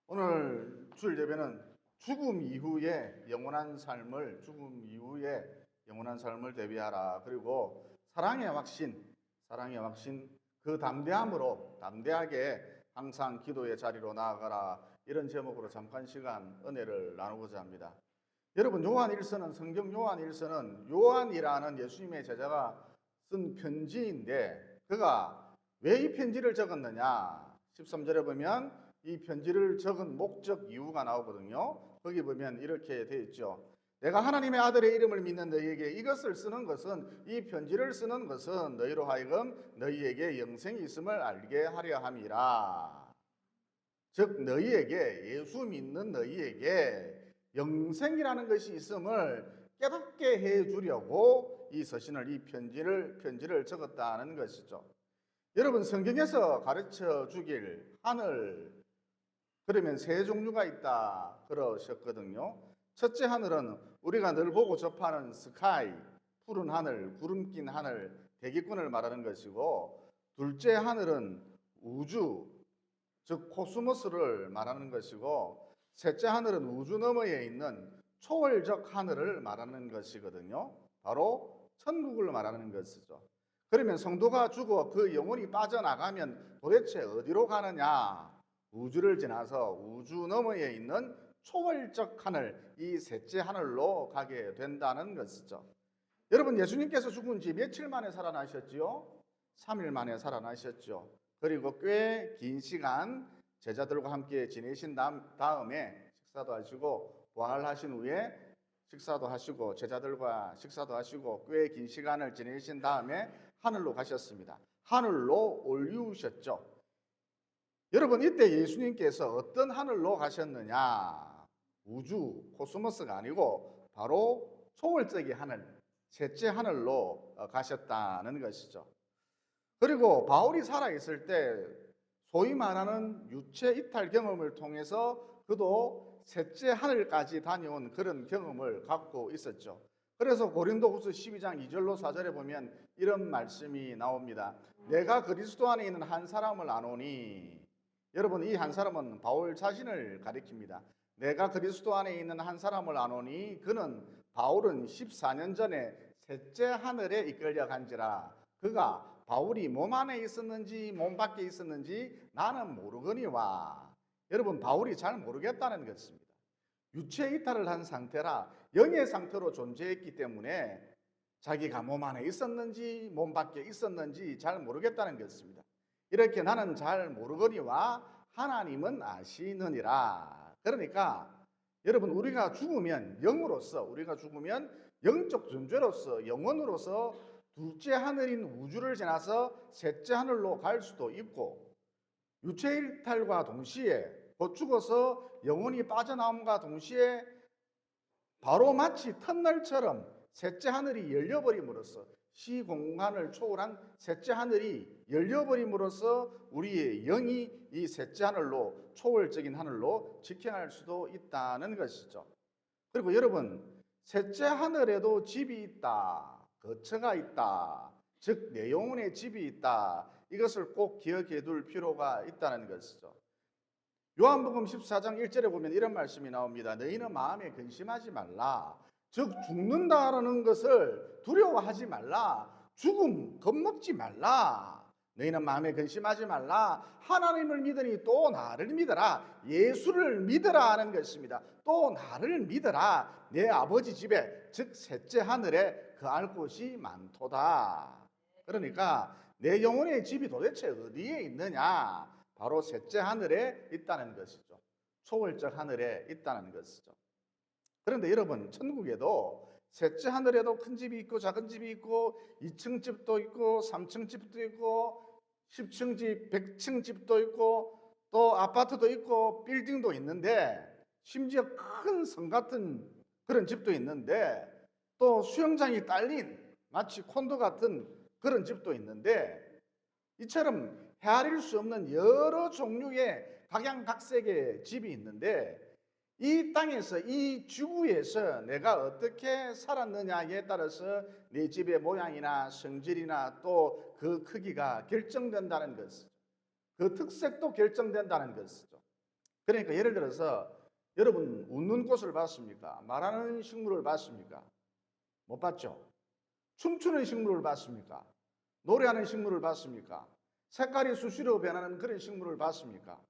오늘 주일 예배는 죽음 이후의 영원한 삶을 대비하라. 그리고 사랑의 확신 그 담대하게 항상 기도의 자리로 나아가라. 이런 제목으로 잠깐 시간 은혜를 나누고자 합니다. 여러분, 성경 요한일서는 요한이라는 예수님의 제자가 쓴 편지인데 그가 왜 이 편지를 적었느냐? 13절에 보면 이 편지를 적은 목적 이유가 나오거든요. 거기 보면 이렇게 되어 있죠. 내가 하나님의 아들의 이름을 믿는 너희에게 이 편지를 쓰는 것은 너희로 하여금 너희에게 영생이 있음을 알게 하려 함이라. 즉 예수 믿는 너희에게 영생이라는 것이 있음을 깨닫게 해주려고 이 편지를 적었다는 것이죠. 여러분, 성경에서 가르쳐 주길 하늘, 그러면 세 종류가 있다 그러셨거든요. 첫째 하늘은 우리가 늘 보고 접하는 스카이, 푸른 하늘, 구름 낀 하늘, 대기권을 말하는 것이고, 둘째 하늘은 우주, 즉 코스모스를 말하는 것이고, 셋째 하늘은 우주 너머에 있는 초월적 하늘을 말하는 것이거든요. 바로 천국을 말하는 것이죠. 그러면 성도가 죽어 그 영혼이 빠져나가면 도대체 어디로 가느냐? 우주를 지나서 우주 너머에 있는 초월적 하늘, 이 셋째 하늘로 가게 된다는 것이죠. 여러분, 예수님께서 죽은 지 며칠 만에 살아나셨지요? 3일 만에 살아나셨죠. 그리고 꽤 긴 시간 제자들과 함께 지내신 다음에 식사도 하시고 부활하신 후에 식사도 하시고 제자들과 식사도 하시고 꽤 긴 시간을 지내신 다음에 하늘로 가셨습니다. 하늘로 올리우셨죠. 여러분, 이때 예수님께서 어떤 하늘로 가셨느냐? 우주, 코스모스가 아니고 바로 초월적인 하늘, 셋째 하늘로 가셨다는 것이죠. 그리고 바울이 살아있을 때 소위 말하는 유체 이탈 경험을 통해서 그도 셋째 하늘까지 다녀온 그런 경험을 갖고 있었죠. 그래서 고린도후서 12장 2절로 4절에 보면 이런 말씀이 나옵니다. 내가 그리스도 안에 있는 한 사람을 아노니, 여러분, 이 한 사람은 바울 자신을 가리킵니다. 내가 그리스도 안에 있는 한 사람을 아노니 바울은 14년 전에 셋째 하늘에 이끌려 간지라. 그가 바울이 몸 안에 있었는지 몸 밖에 있었는지 나는 모르거니와. 여러분, 바울이 잘 모르겠다는 것입니다. 유체 이탈을 한 상태라 영의 상태로 존재했기 때문에 자기가 몸 안에 있었는지 몸 밖에 있었는지 잘 모르겠다는 것입니다. 이렇게 나는 잘 모르거니와 하나님은 아시느니라. 그러니까 여러분, 우리가 죽으면 영적 존재로서 영혼으로서 둘째 하늘인 우주를 지나서 셋째 하늘로 갈 수도 있고, 유체 일탈과 동시에 곧 죽어서 영혼이 빠져나옴과 동시에 바로 마치 터널처럼 셋째 하늘이 열려버림으로써 시공간을 초월한 셋째 하늘이 열려버림으로써 우리의 영이 이 셋째 하늘로, 초월적인 하늘로 직행할 수도 있다는 것이죠. 그리고 여러분, 셋째 하늘에도 집이 있다, 거처가 있다, 즉 내 영혼의 집이 있다, 이것을 꼭 기억해 둘 필요가 있다는 것이죠. 요한복음 14장 1절에 보면 이런 말씀이 나옵니다. 너희는 마음에 근심하지 말라. 즉 죽는다라는 것을 두려워하지 말라. 죽음 겁먹지 말라. 너희는 마음에 근심하지 말라. 하나님을 믿으니 또 나를 믿어라. 예수를 믿어라 하는 것입니다. 또 나를 믿어라. 내 아버지 집에, 즉 셋째 하늘에 거할 곳이 많도다. 그러니까 내 영혼의 집이 도대체 어디에 있느냐? 바로 셋째 하늘에 있다는 것이죠. 초월적 하늘에 있다는 것이죠. 그런데 여러분, 천국에도 셋째 하늘에도 큰 집이 있고 작은 집이 있고 2층 집도 있고 3층 집도 있고 10층 집, 100층 집도 있고 또 아파트도 있고 빌딩도 있는데, 심지어 큰 성 같은 그런 집도 있는데, 또 수영장이 딸린 마치 콘도 같은 그런 집도 있는데, 이처럼 헤아릴 수 없는 여러 종류의 각양각색의 집이 있는데, 이 땅에서, 이 지구에서 내가 어떻게 살았느냐에 따라서 내 집의 모양이나 성질이나 또 그 크기가 결정된다는 것이죠. 그 특색도 결정된다는 것이죠. 그러니까 예를 들어서 여러분 웃는 꽃을 봤습니까? 말하는 식물을 봤습니까? 못 봤죠? 춤추는 식물을 봤습니까? 노래하는 식물을 봤습니까? 색깔이 수시로 변하는 그런 식물을 봤습니까?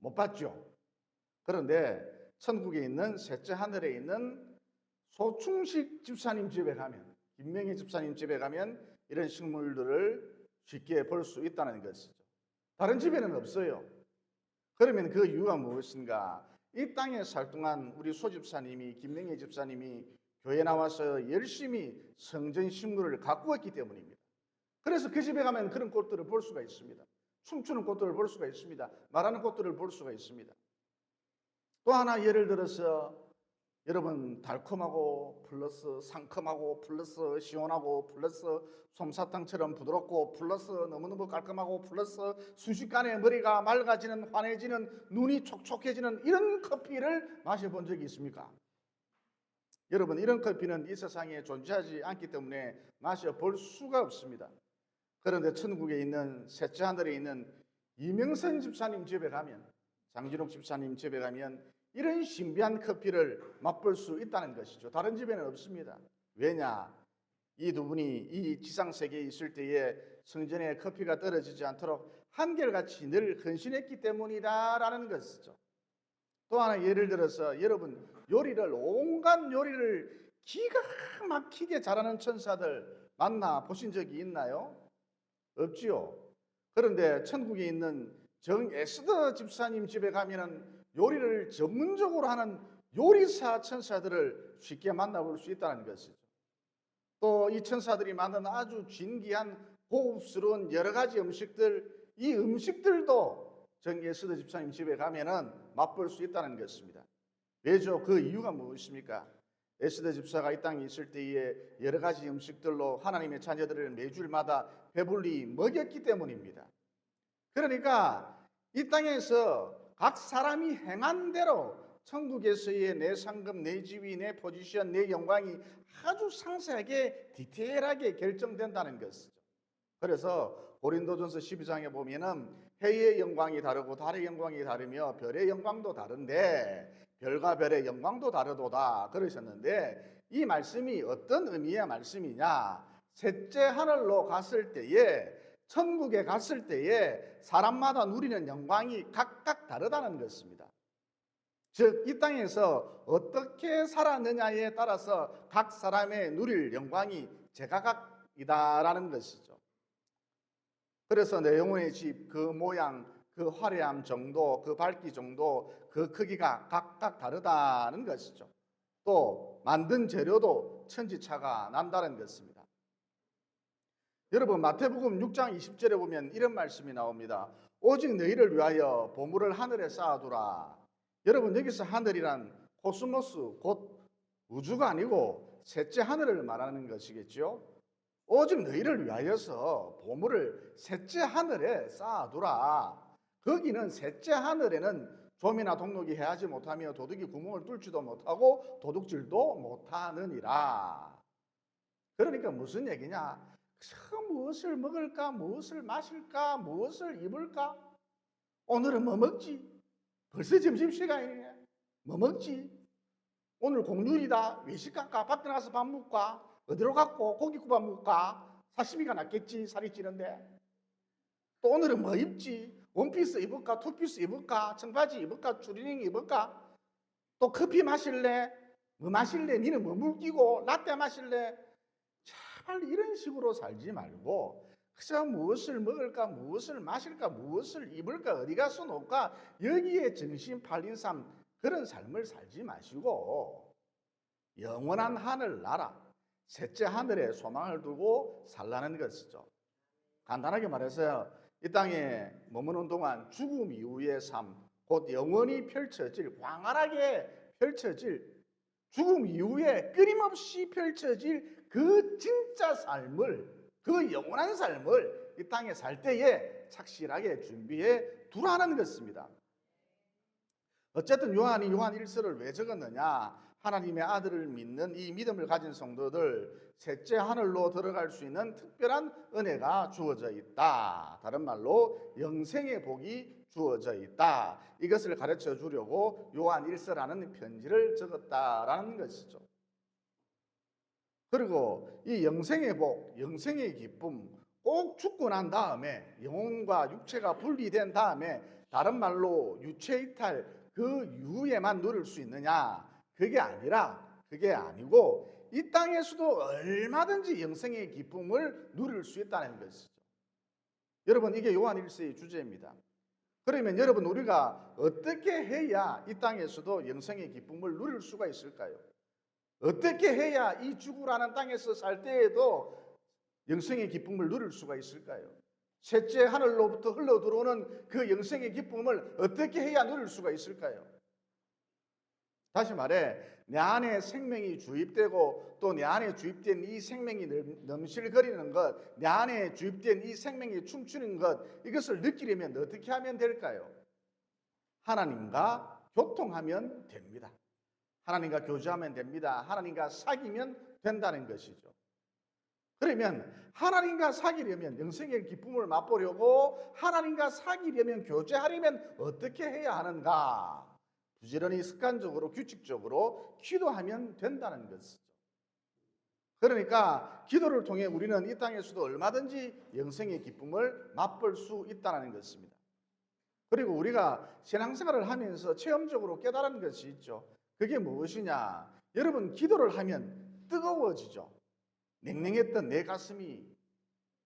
못 봤죠? 그런데 천국에 있는 셋째 하늘에 있는 소충식 집사님 집에 가면, 김명희 집사님 집에 가면 이런 식물들을 쉽게 볼 수 있다는 것이죠. 다른 집에는 없어요. 그러면 그 이유가 무엇인가? 이 땅에 살 동안 우리 소 집사님이, 김명희 집사님이 교회 나와서 열심히 성전 식물을 가꾸었기 때문입니다. 그래서 그 집에 가면 그런 꽃들을 볼 수가 있습니다. 춤추는 꽃들을 볼 수가 있습니다. 말하는 꽃들을 볼 수가 있습니다. 또 하나 예를 들어서 여러분 달콤하고 플러스 상큼하고 플러스 시원하고 플러스 솜사탕처럼 부드럽고 플러스 너무너무 깔끔하고 플러스 순식간에 머리가 맑아지는 환해지는 눈이 촉촉해지는 이런 커피를 마셔본 적이 있습니까? 여러분 이런 커피는 이 세상에 존재하지 않기 때문에 마셔볼 수가 없습니다. 그런데 천국에 있는 셋째 하늘에 있는 이명선 집사님 집에 가면, 장진옥 집사님 집에 가면 이런 신비한 커피를 맛볼 수 있다는 것이죠. 다른 집에는 없습니다. 왜냐? 이 두 분이 이 지상세계에 있을 때에 성전에 커피가 떨어지지 않도록 한결같이 늘 헌신했기 때문이다라는 것이죠. 또 하나 예를 들어서 여러분 요리를 온갖 요리를 기가 막히게 잘하는 천사들 만나 보신 적이 있나요? 없지요. 그런데 천국에 있는 정 에스더 집사님 집에 가면은 요리를 전문적으로 하는 요리사 천사들을 쉽게 만나볼 수 있다는 것이죠. 또 이 천사들이 만든 아주 진귀한 고급스러운 여러 가지 음식들, 이 음식들도 정 에스더 집사님 집에 가면은 맛볼 수 있다는 것입니다. 왜죠? 그 이유가 무엇입니까? 에스더 집사가 이 땅에 있을 때에 여러 가지 음식들로 하나님의 자녀들을 매주일마다 배불리 먹였기 때문입니다. 그러니까 이 땅에서 각 사람이 행한 대로 천국에서의 내 상급, 내 지위, 내 포지션, 내 영광이 아주 상세하게 디테일하게 결정된다는 것이죠. 그래서 고린도전서 12장에 보면은 해의 영광이 다르고 달의 영광이 다르며 별의 영광도 다른데 별과 별의 영광도 다르도다 그러셨는데, 이 말씀이 어떤 의미의 말씀이냐? 셋째 하늘로 갔을 때에, 천국에 갔을 때에 사람마다 누리는 영광이 각각 다르다는 것입니다. 즉 이 땅에서 어떻게 살았느냐에 따라서 각 사람의 누릴 영광이 제각각이다라는 것이죠. 그래서 내 영혼의 집, 그 모양, 그 화려함 정도, 그 밝기 정도, 그 크기가 각각 다르다는 것이죠. 또 만든 재료도 천지차가 난다는 것입니다. 여러분 마태복음 6장 20절에 보면 이런 말씀이 나옵니다. 오직 너희를 위하여 보물을 하늘에 쌓아두라. 여러분 여기서 하늘이란 코스모스, 곧 우주가 아니고 셋째 하늘을 말하는 것이겠죠. 오직 너희를 위하여서 보물을 셋째 하늘에 쌓아두라. 거기는 셋째 하늘에는 좀이나 독록이 해하지 못하며 도둑이 구멍을 뚫지도 못하고 도둑질도 못하느니라. 그러니까 무슨 얘기냐? 무엇을 먹을까? 무엇을 마실까? 무엇을 입을까? 오늘은 뭐 먹지? 벌써 점심시간이네. 뭐 먹지? 오늘 공휴일이다. 외식 갈까? 밖에 나가서 밥 먹을까? 어디로 갔고? 고깃국밥 먹을까? 사시미가 낫겠지. 살이 찌는데. 또 오늘은 뭐 입지? 원피스 입을까? 투피스 입을까? 청바지 입을까? 추리닝 입을까? 또 커피 마실래? 뭐 마실래? 니는 뭐 물기고? 라떼 마실래? 제발 이런 식으로 살지 말고 그저 무엇을 먹을까? 무엇을 마실까? 무엇을 입을까? 어디 가서 놀까? 여기에 정신 팔린 삶, 그런 삶을 살지 마시고 영원한 하늘 나라, 셋째 하늘에 소망을 두고 살라는 것이죠. 간단하게 말해서 이 땅에 머무는 동안 죽음 이후의 삶, 곧 영원히 펼쳐질, 광활하게 펼쳐질, 죽음 이후에 끊임없이 펼쳐질 그 진짜 삶을, 그 영원한 삶을 이 땅에 살 때에 착실하게 준비해 두라는 것입니다. 어쨌든 요한이 요한 1서를 왜 적었느냐? 하나님의 아들을 믿는 이 믿음을 가진 성도들 셋째 하늘로 들어갈 수 있는 특별한 은혜가 주어져 있다. 다른 말로 영생의 복이 주어져 있다. 이것을 가르쳐 주려고 요한 1서라는 편지를 적었다라는 것이죠. 그리고 이 영생의 복, 영생의 기쁨, 꼭 죽고 난 다음에 영혼과 육체가 분리된 다음에 다른 말로 유체이탈 그 이후에만 누릴 수 있느냐? 그게 아니고 이 땅에서도 얼마든지 영생의 기쁨을 누릴 수 있다는 것이죠. 여러분, 이게 요한 1서의 주제입니다. 그러면 여러분, 우리가 어떻게 해야 이 땅에서도 영생의 기쁨을 누릴 수가 있을까요? 어떻게 해야 이 죽으라는 땅에서 살 때에도 영생의 기쁨을 누릴 수가 있을까요? 셋째 하늘로부터 흘러 들어오는 그 영생의 기쁨을 어떻게 해야 누릴 수가 있을까요? 다시 말해, 내 안에 생명이 주입되고 또 내 안에 주입된 이 생명이 넘실거리는 것, 내 안에 주입된 이 생명이 춤추는 것, 이것을 느끼려면 어떻게 하면 될까요? 하나님과 교통하면 됩니다. 하나님과 교제하면 됩니다. 하나님과 사귀면 된다는 것이죠. 그러면 하나님과 사귀려면, 영생의 기쁨을 맛보려고 하나님과 사귀려면, 교제하려면 어떻게 해야 하는가? 부지런히 습관적으로 규칙적으로 기도하면 된다는 것이죠. 그러니까 기도를 통해 우리는 이 땅에서도 얼마든지 영생의 기쁨을 맛볼 수 있다는 것입니다. 그리고 우리가 신앙생활을 하면서 체험적으로 깨달은 것이 있죠. 그게 무엇이냐? 여러분, 기도를 하면 뜨거워지죠. 냉랭했던 내 가슴이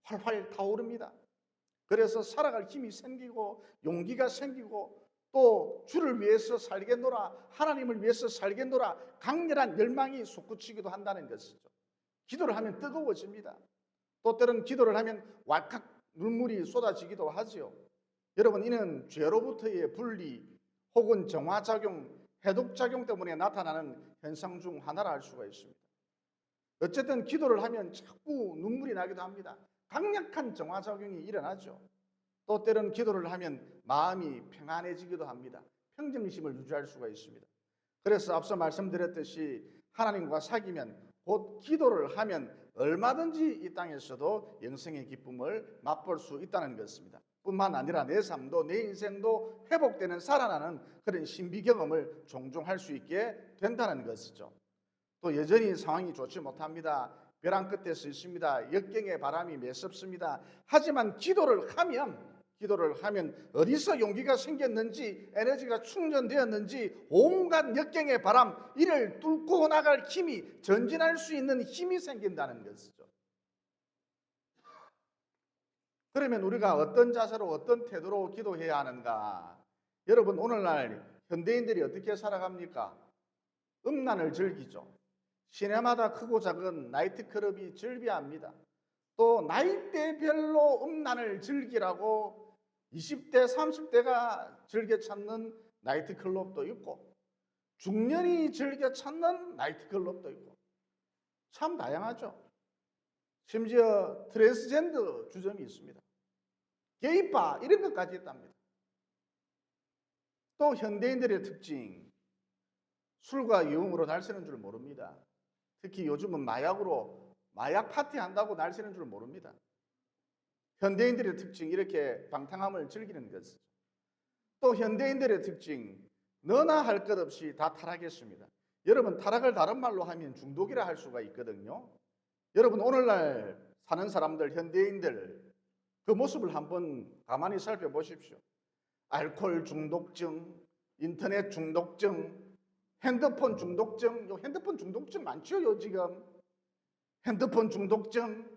활활 타오릅니다. 그래서 살아갈 힘이 생기고 용기가 생기고 또 주를 위해서 살겠노라, 하나님을 위해서 살겠노라, 강렬한 열망이 솟구치기도 한다는 것이죠. 기도를 하면 뜨거워집니다. 또 때로는 기도를 하면 왈칵 눈물이 쏟아지기도 하지요. 여러분, 이는 죄로부터의 분리 혹은 정화작용, 해독작용 때문에 나타나는 현상 중 하나라 할 수가 있습니다. 어쨌든 기도를 하면 자꾸 눈물이 나기도 합니다. 강력한 정화작용이 일어나죠. 또 때로는 기도를 하면 마음이 평안해지기도 합니다. 평정심을 유지할 수가 있습니다. 그래서 앞서 말씀드렸듯이 하나님과 사귀면, 곧 기도를 하면 얼마든지 이 땅에서도 영생의 기쁨을 맛볼 수 있다는 것입니다. 뿐만 아니라 내 삶도, 내 인생도 회복되는, 살아나는 그런 신비 경험을 종종 할 수 있게 된다는 것이죠. 또 여전히 상황이 좋지 못합니다. 벼랑 끝에 서 있습니다. 역경의 바람이 매섭습니다. 하지만 기도를 하면 어디서 용기가 생겼는지, 에너지가 충전되었는지 온갖 역경의 바람, 이를 뚫고 나갈 힘이, 전진할 수 있는 힘이 생긴다는 것이죠. 그러면 우리가 어떤 자세로, 어떤 태도로 기도해야 하는가? 여러분, 오늘날 현대인들이 어떻게 살아갑니까? 음란을 즐기죠. 시내마다 크고 작은 나이트클럽이 즐비합니다. 또 나이대별로 음란을 즐기라고 20대, 30대가 즐겨 찾는 나이트클럽도 있고, 중년이 즐겨 찾는 나이트클럽도 있고, 참 다양하죠. 심지어 트랜스젠더 주점이 있습니다. 게이바 이런 것까지 있답니다. 또 현대인들의 특징, 술과 유흥으로 날새는 줄 모릅니다. 특히 요즘은 마약 파티한다고 날새는 줄 모릅니다. 현대인들의 특징, 이렇게 방탕함을 즐기는 것이죠. 또 현대인들의 특징, 너나 할 것 없이 다 타락했습니다. 여러분, 타락을 다른 말로 하면 중독이라 할 수가 있거든요. 여러분, 오늘날 사는 사람들, 현대인들 그 모습을 한번 가만히 살펴보십시오. 알코올 중독증, 인터넷 중독증, 핸드폰 중독증, 핸드폰 중독증 많죠, 지금. 핸드폰 중독증,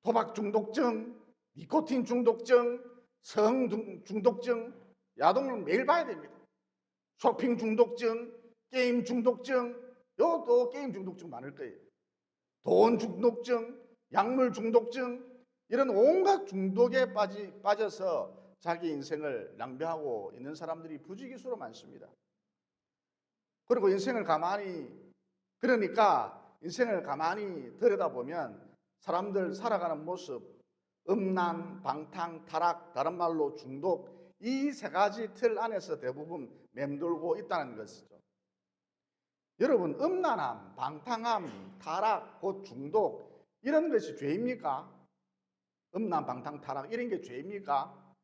도박 중독증, 니코틴 중독증, 성 중독증, 야동을 매일 봐야 됩니다. 쇼핑 중독증, 게임 중독증, 또 게임 중독증 많을 거예요. 돈 중독증, 약물 중독증, 이런 온갖 중독에 빠져서 자기 인생을 낭비하고 있는 사람들이 부지기수로 많습니다. 그리고 그러니까 인생을 가만히 들여다보면 사람들 살아가는 모습, 음란, 방탕, 타락, 다른 말로 중독, 이 세 가지 틀 안에서 대부분 맴돌고 있다는 것이죠. 여러분, 음란함, 방탕함, 타락, 곧 중독 이런 것이 죄입니까? 음란, 방탕, 타락 이런 게 죄입니까?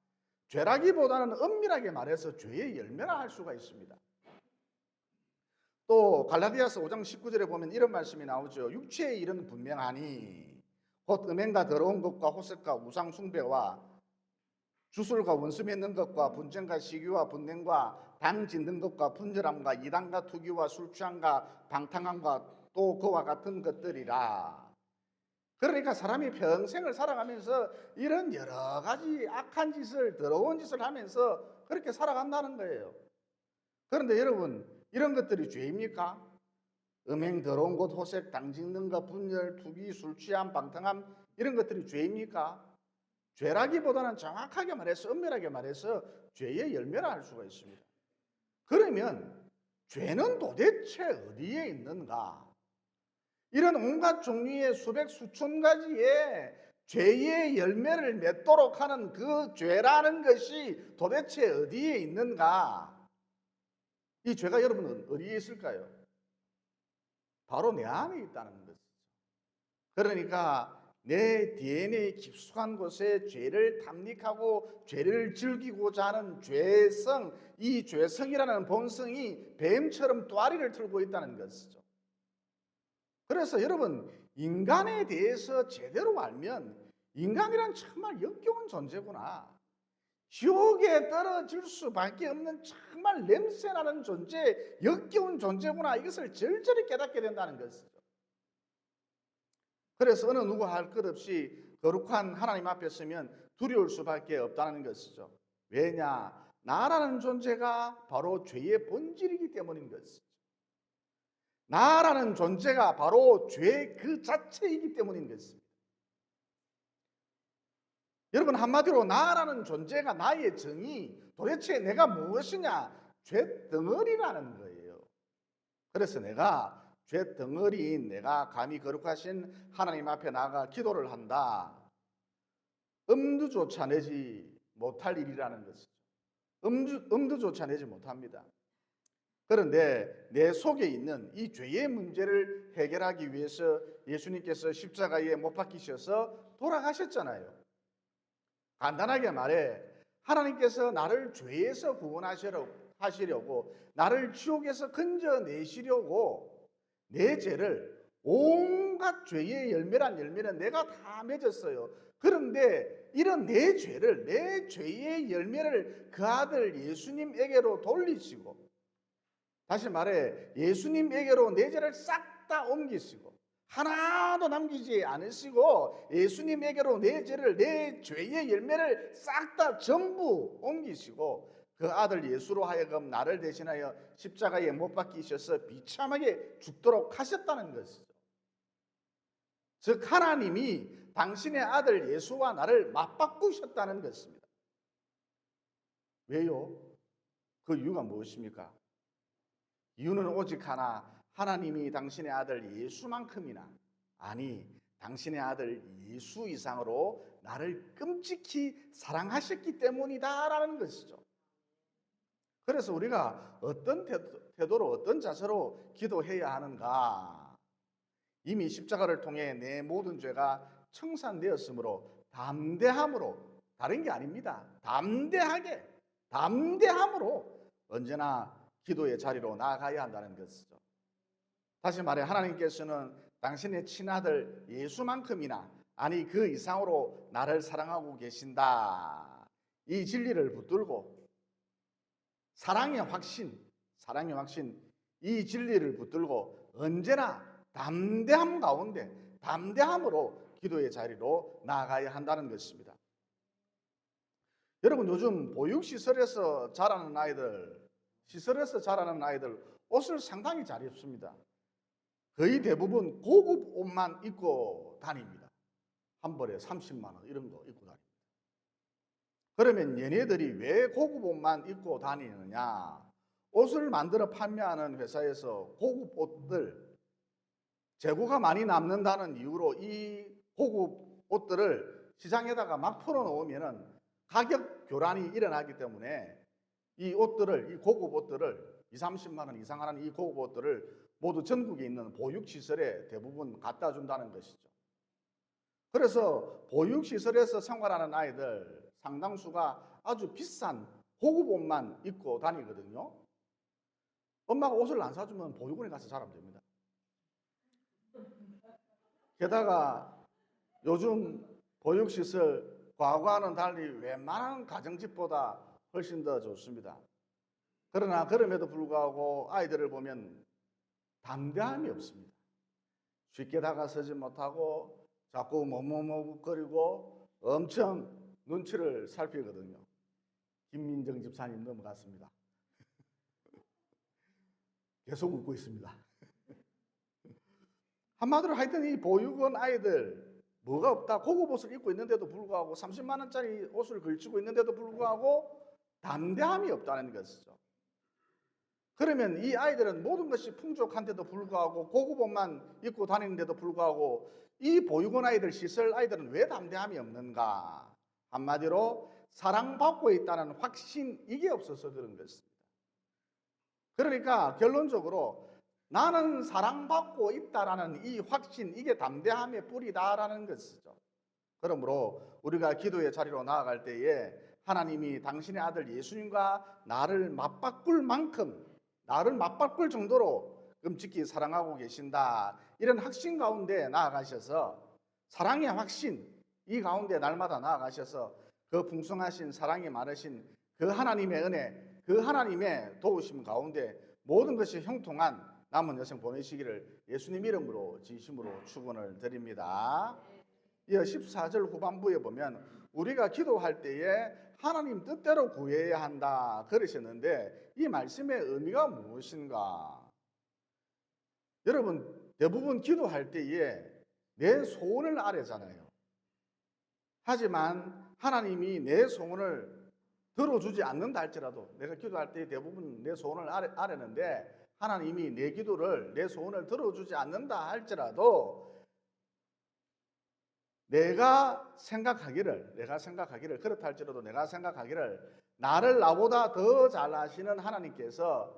죄라기보다는 엄밀하게 말해서 죄의 열매라 할 수가 있습니다. 또 갈라디아서 5장 19절에 보면 이런 말씀이 나오죠. 육체의 일은 분명하니 곧 음행과 더러운 것과 호색과 우상 숭배와 주술과 원수 맺는 것과 분쟁과 시기와 분냉과 당 짓는 것과 분절함과 이단과 투기와 술 취함과 방탕함과 또 그와 같은 것들이라. 그러니까 사람이 평생을 살아가면서 이런 여러 가지 악한 짓을, 더러운 짓을 하면서 그렇게 살아간다는 거예요. 그런데 여러분, 이런 것들이 죄입니까? 음행, 더러운 것, 호색, 당 짓는 것, 분열, 투기, 술 취함, 방탕함 이런 것들이 죄입니까? 죄라기보다는 정확하게 말해서, 엄밀하게 말해서 죄의 열매라 할 수가 있습니다. 그러면 죄는 도대체 어디에 있는가? 이런 온갖 종류의 수백 수천 가지의 죄의 열매를 맺도록 하는 그 죄라는 것이 도대체 어디에 있는가? 이 죄가 여러분은 어디에 있을까요? 바로 내 안에 있다는 것이죠. 그러니까 내 DNA 깊숙한 곳에 죄를 탐닉하고 죄를 즐기고자 하는 죄성, 이 죄성이라는 본성이 뱀처럼 또아리를 틀고 있다는 것이죠. 그래서 여러분, 인간에 대해서 제대로 알면 인간이란 정말 역겨운 존재구나. 지옥에 떨어질 수밖에 없는 정말 냄새나는 존재, 역겨운 존재구나. 이것을 절절히 깨닫게 된다는 것이죠. 그래서 어느 누구 할 것 없이 거룩한 하나님 앞에 서면 두려울 수밖에 없다는 것이죠. 왜냐? 나라는 존재가 바로 죄의 본질이기 때문인 것이죠. 나라는 존재가 바로 죄 그 자체이기 때문인 것입니다. 여러분, 한마디로 나라는 존재가 나의 정의, 도대체 내가 무엇이냐? 죄 덩어리라는 거예요. 그래서 내가 죄 덩어리인 내가 감히 거룩하신 하나님 앞에 나가 기도를 한다. 엄두조차 내지 못할 일이라는 것이죠. 엄두조차 내지 못합니다. 그런데 내 속에 있는 이 죄의 문제를 해결하기 위해서 예수님께서 십자가에 못 박히셔서 돌아가셨잖아요. 간단하게 말해 하나님께서 나를 죄에서 구원하시려고 나를 지옥에서 건져내시려고 내 죄를 온갖 죄의 열매란 열매는 내가 다 맺었어요. 그런데 이런 내 죄를, 내 죄의 열매를 그 아들 예수님에게로 돌리시고, 다시 말해 예수님에게로 내 죄를 싹 다 옮기시고 하나도 남기지 않으시고 예수님에게로 내 죄를, 내 죄의 열매를 싹 다 전부 옮기시고 그 아들 예수로 하여금 나를 대신하여 십자가에 못 박히셔서 비참하게 죽도록 하셨다는 것이죠. 즉 하나님이 당신의 아들 예수와 나를 맞바꾸셨다는 것입니다. 왜요? 그 이유가 무엇입니까? 이유는 오직 하나, 하나님이 당신의 아들 예수만큼이나, 아니 당신의 아들 예수 이상으로 나를 끔찍히 사랑하셨기 때문이다라는 것이죠. 그래서 우리가 어떤 태도로, 어떤 자세로 기도해야 하는가? 이미 십자가를 통해 내 모든 죄가 청산되었으므로 담대함으로, 다른 게 아닙니다. 담대함으로 언제나 기도의 자리로 나아가야 한다는 것이죠. 다시 말해 하나님께서는 당신의 친아들 예수만큼이나, 아니 그 이상으로 나를 사랑하고 계신다. 이 진리를 붙들고 사랑의 확신, 이 진리를 붙들고 언제나 담대함 가운데 담대함으로 기도의 자리로 나아가야 한다는 것입니다. 여러분, 요즘 보육시설에서 자라는 아이들, 옷을 상당히 잘 입습니다. 거의 대부분 고급 옷만 입고 다닙니다. 한 벌에 30만 원 이런 거 입고 다닙니다. 그러면 얘네들이 왜 고급 옷만 입고 다니느냐? 옷을 만들어 판매하는 회사에서 고급 옷들, 재고가 많이 남는다는 이유로 이 고급 옷들을 시장에다가 막 풀어놓으면 가격 교란이 일어나기 때문에 이 고급 옷들을 2, 30만 원 이상 하는 이 고급 옷들을 모두 전국에 있는 보육시설에 대부분 갖다 준다는 것이죠. 그래서 보육시설에서 생활하는 아이들 상당수가 아주 비싼 고급 옷만 입고 다니거든요. 엄마가 옷을 안 사주면 보육원에 가서 자라면 됩니다. 게다가 요즘 보육시설 과거와는 달리 웬만한 가정집보다 훨씬 더 좋습니다. 그러나 그럼에도 불구하고 아이들을 보면 담대함이 없습니다. 쉽게 다가서지 못하고 자꾸 머뭇머뭇거리고 엄청 눈치를 살피거든요. 김민정 집사님 넘어갔습니다. 계속 웃고 있습니다. 한마디로 하여튼 이 보육원 아이들 뭐가 없다. 고급 옷을 입고 있는데도 불구하고 30만 원짜리 옷을 걸치고 있는데도 불구하고 담대함이 없다는 것이죠. 그러면 이 아이들은 모든 것이 풍족한데도 불구하고 고급 옷만 입고 다니는데도 불구하고 이 보육원 아이들, 시설 아이들은 왜 담대함이 없는가? 한마디로 사랑받고 있다는 확신, 이게 없어서 그런 것입니다. 그러니까 결론적으로 나는 사랑받고 있다라는 이 확신, 이게 담대함의 뿌리다라는 것이죠. 그러므로 우리가 기도의 자리로 나아갈 때에 하나님이 당신의 아들 예수님과 나를 맞바꿀 만큼, 나를 맞바꿀 정도로 끔찍히 사랑하고 계신다, 이런 확신 가운데 나아가셔서 사랑의 확신, 이 가운데 날마다 나아가셔서 그 풍성하신 사랑이 많으신 그 하나님의 은혜, 그 하나님의 도우심 가운데 모든 것이 형통한 남은 여생 보내시기를 예수님 이름으로 진심으로 축원을 드립니다. 이어 14절 후반부에 보면 우리가 기도할 때에 하나님 뜻대로 구해야 한다 그러셨는데 이 말씀의 의미가 무엇인가? 여러분, 대부분 기도할 때에 내 소원을 아뢰잖아요. 하지만 하나님이 내 소원을 들어주지 않는다 할지라도, 내가 기도할 때 대부분 내 소원을 아뢰는데 하나님이 내 기도를, 내 소원을 들어주지 않는다 할지라도 내가 생각하기를 그렇다 할지라도 내가 생각하기를 나를 나보다 더 잘 아시는 하나님께서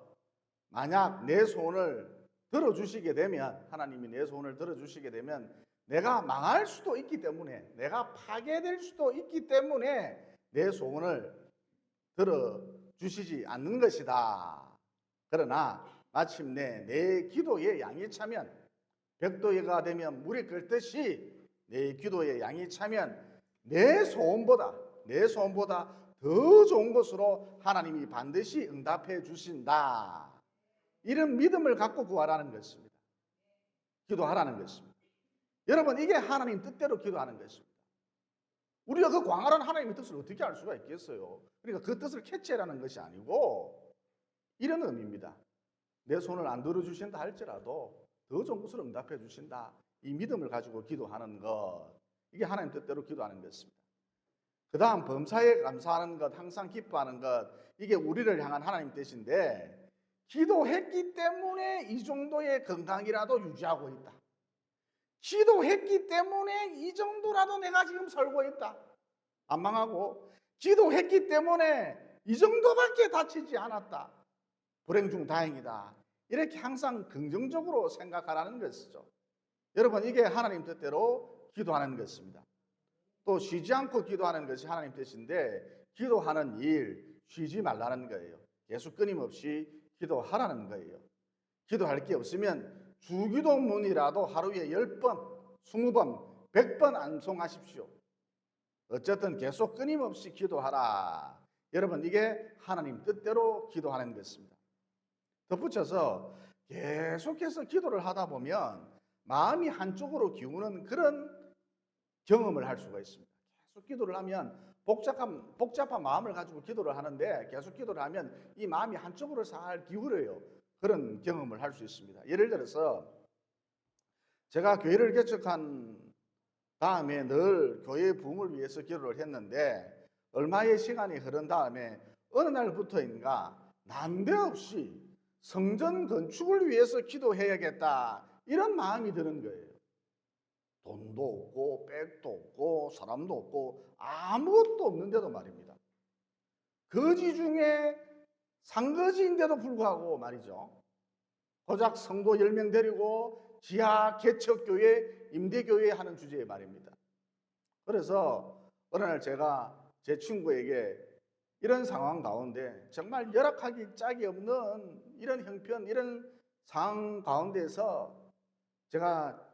만약 내 소원을 들어주시게 되면, 하나님이 내 소원을 들어주시게 되면 내가 망할 수도 있기 때문에, 내가 파괴될 수도 있기 때문에 내 소원을 들어주시지 않는 것이다. 그러나 마침내 내 기도에 양이 차면, 벽도가 되면 물이 끓듯이 내 기도에 양이 차면 내 소원보다 더 좋은 것으로 하나님이 반드시 응답해 주신다. 이런 믿음을 갖고 구하라는 것입니다. 기도하라는 것입니다. 여러분, 이게 하나님 뜻대로 기도하는 것입니다. 우리가 그 광활한 하나님의 뜻을 어떻게 알 수가 있겠어요? 그러니까 그 뜻을 캐치해라는 것이 아니고 이런 의미입니다. 내 손을 안 들어주신다 할지라도 더 좋은 것으로 응답해 주신다. 이 믿음을 가지고 기도하는 것, 이게 하나님 뜻대로 기도하는 것입니다. 그 다음 범사에 감사하는 것, 항상 기뻐하는 것, 이게 우리를 향한 하나님 뜻인데 기도했기 때문에 이 정도의 건강이라도 유지하고 있다. 기도했기 때문에 이 정도라도 내가 지금 살고 있다. 안 망하고, 기도했기 때문에 이 정도밖에 다치지 않았다. 불행 중 다행이다. 이렇게 항상 긍정적으로 생각하라는 것이죠. 여러분, 이게 하나님 뜻대로 기도하는 것입니다. 또 쉬지 않고 기도하는 것이 하나님 뜻인데 기도하는 일 쉬지 말라는 거예요. 계속 끊임없이 기도하라는 거예요. 기도할 게 없으면 주기도문이라도 하루에 10번, 20번, 100번 암송하십시오. 어쨌든 계속 끊임없이 기도하라. 여러분, 이게 하나님 뜻대로 기도하는 것입니다. 덧붙여서 계속해서 기도를 하다 보면 마음이 한쪽으로 기우는 그런 경험을 할 수가 있습니다. 계속 기도를 하면 복잡한 마음을 가지고 기도를 하는데 계속 기도를 하면 이 마음이 한쪽으로 잘 기울어요. 그런 경험을 할 수 있습니다. 예를 들어서 제가 교회를 개척한 다음에 늘 교회의 부흥을 위해서 기도를 했는데 얼마의 시간이 흐른 다음에 어느 날부터인가 난데없이 성전 건축을 위해서 기도해야겠다, 이런 마음이 드는 거예요. 돈도 없고 백도 없고 사람도 없고 아무것도 없는데도 말입니다. 거지 중에 상거지인데도 불구하고 말이죠. 고작 성도 10명 데리고 지하 개척교회, 임대교회 하는 주제의 말입니다. 그래서 어느 날 제가 제 친구에게 이런 상황 가운데 정말 열악하기 짝이 없는 이런 형편, 이런 상황 가운데서 제가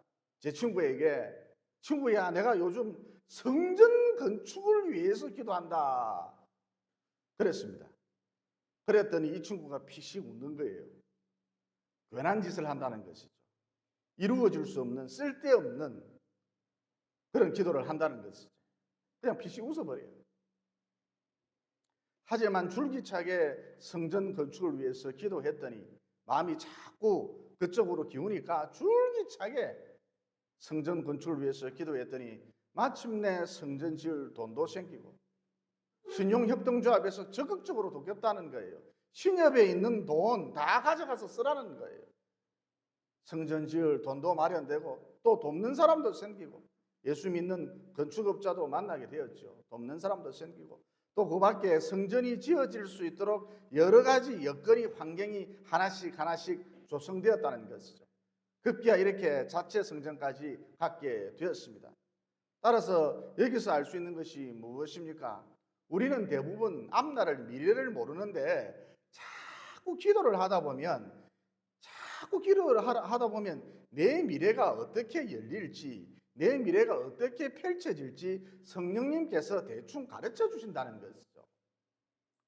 제 친구에게 친구야, 내가 요즘 성전 건축을 위해서 기도한다 그랬습니다. 그랬더니 이 친구가 피식 웃는 거예요. 괜한 짓을 한다는 것이죠. 이루어질 수 없는 쓸데없는 그런 기도를 한다는 것이죠. 그냥 피식 웃어버려요. 하지만 줄기차게 성전 건축을 위해서 기도했더니 마음이 자꾸 그쪽으로 기우니까 줄기차게 성전 건축을 위해서 기도했더니 마침내 성전 지을 돈도 생기고 신용협동조합에서 적극적으로 돕겠다는 거예요. 신협에 있는 돈 다 가져가서 쓰라는 거예요. 성전 지을 돈도 마련되고 또 돕는 사람도 생기고 예수 믿는 건축업자도 만나게 되었죠. 돕는 사람도 생기고 또 그 밖에 성전이 지어질 수 있도록 여러 가지 여건이 환경이 하나씩 조성되었다는 것이죠. 급기야 이렇게 자체 성전까지 갖게 되었습니다. 따라서 여기서 알 수 있는 것이 무엇입니까? 우리는 대부분 앞날을 미래를 모르는데 자꾸 기도를 하다 보면 내 미래가 어떻게 열릴지, 내 미래가 어떻게 펼쳐질지 성령님께서 대충 가르쳐 주신다는 것이죠.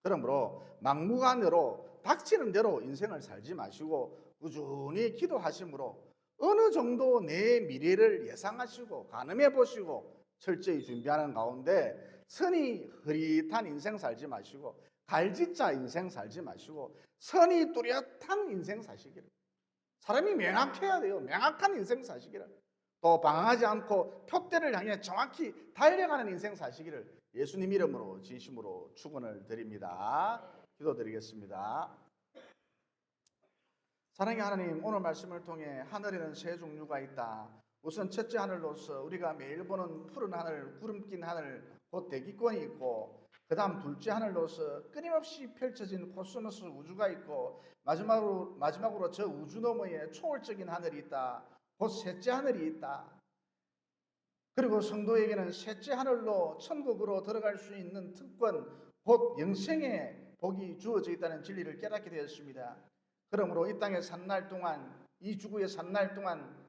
그러므로 막무가내로 닥치는 대로 인생을 살지 마시고 꾸준히 기도하심으로 어느 정도 내 미래를 예상하시고 가늠해 보시고 철저히 준비하는 가운데 선이 흐릿한 인생 살지 마시고 갈짓자 인생 살지 마시고 선이 뚜렷한 인생 사시기를. 사람이 명확해야 돼요. 명확한 인생 사시기를. 또 방황하지 않고 표대를 향해 정확히 달려가는 인생 사시기를 예수님 이름으로 진심으로 축원을 드립니다. 기도드리겠습니다. 사랑의 하나님, 오늘 말씀을 통해 하늘에는 세 종류가 있다. 우선 첫째 하늘로서 우리가 매일 보는 푸른 하늘, 구름 낀 하늘, 곧 대기권이 있고, 그 다음 둘째 하늘로서 끊임없이 펼쳐진 코스모스 우주가 있고, 마지막으로 저 우주 너머에 초월적인 하늘이 있다. 곧 셋째 하늘이 있다. 그리고 성도에게는 셋째 하늘로 천국으로 들어갈 수 있는 특권, 곧 영생의 복이 주어져 있다는 진리를 깨닫게 되었습니다. 그러므로 이 땅에 산 날 동안, 이 지구에 산 날 동안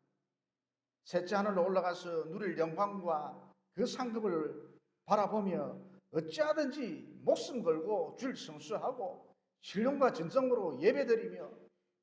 셋째 하늘로 올라가서 누릴 영광과 그 상급을 바라보며 어찌하든지 목숨 걸고 줄 성수하고 신령과 진정으로 예배드리며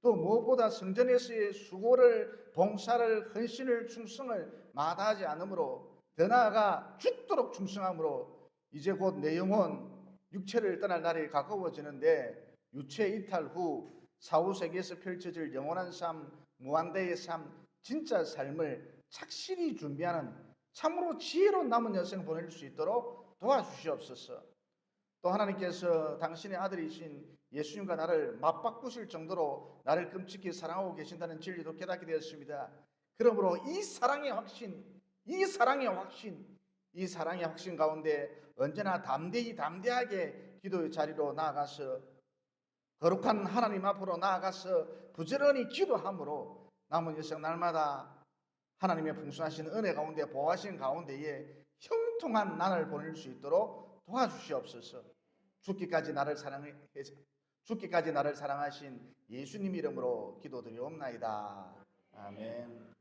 또 무엇보다 성전에서의 수고를, 봉사를, 헌신을, 충성을 마다하지 않으므로 더 나아가 죽도록 충성함으로 이제 곧 내 영혼 육체를 떠날 날이 가까워지는데 유체 이탈 후 사후세계에서 펼쳐질 영원한 삶, 무한대의 삶, 진짜 삶을 착실히 준비하는 참으로 지혜로운 남은 여생 보낼 수 있도록 도와주시옵소서. 또 하나님께서 당신의 아들이신 예수님과 나를 맞바꾸실 정도로 나를 끔찍히 사랑하고 계신다는 진리도 깨닫게 되었습니다. 그러므로 이 사랑의 확신 가운데 언제나 담대하게 기도의 자리로 나아가서 거룩한 하나님 앞으로 나아가서 부지런히 기도함으로 남은 일생 날마다 하나님의 풍성하신 은혜 가운데 보호하신 가운데에 형통한 날을 보낼 수 있도록 도와주시옵소서. 죽기까지 나를 사랑하신 예수님 이름으로 기도드리옵나이다. 아멘.